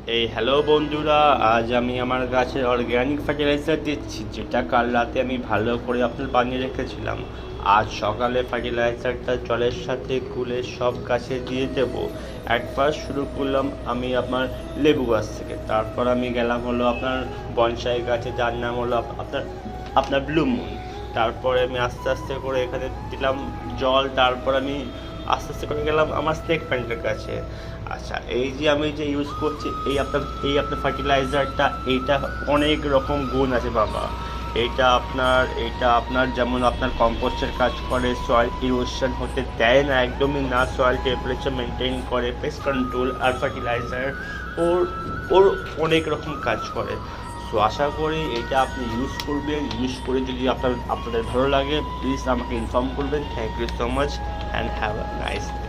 Hello বন্ধুরা, আজ আমি আমার গাছের অর্গ্যানিক ফার্টিলাইজার দিচ্ছি, যেটা কাল রাতে আমি ভালো করে আপনার বানিয়ে রেখেছিলাম। আজ সকালে ফার্টিলাইজারটা জলের সাথে গুলে সব গাছে দিয়ে দেব। একবার শুরু করলাম আমি আপনার লেবু গাছ থেকে, তারপর আমি গেলাম হলো আপনার বনসাই গাছে, যার নাম হলো আপনার আপনার ব্লু মুন। তারপরে আমি আস্তে আস্তে করে এখানে দিলাম জল। তারপর আমি আস্তে আস্তে করে গেলাম আমার স্নেক প্ল্যান্টের কাছে। আচ্ছা, এই যে আমি যে ইউজ করছি এই আপনার ফার্টিলাইজারটা, এইটা অনেক রকম গুণ আছে বাবা। এইটা আপনার যেমন আপনার কম্পোস্টের কাজ করে, সয়েল ইরোশন হতে দেয় না একদমই না, সয়েল টেম্পারেচার মেনটেন করে, পেস্ট কন্ট্রোল। আর ফার্টিলাইজার ওর ওর অনেক রকম কাজ করে। সো আশা করি এটা আপনি ইউজ করবেন। ইউজ করে যদি আপনাদের ভালো লাগে, প্লিজ আমাকে ইনফর্ম করবেন। Thank you so much and have a nice day.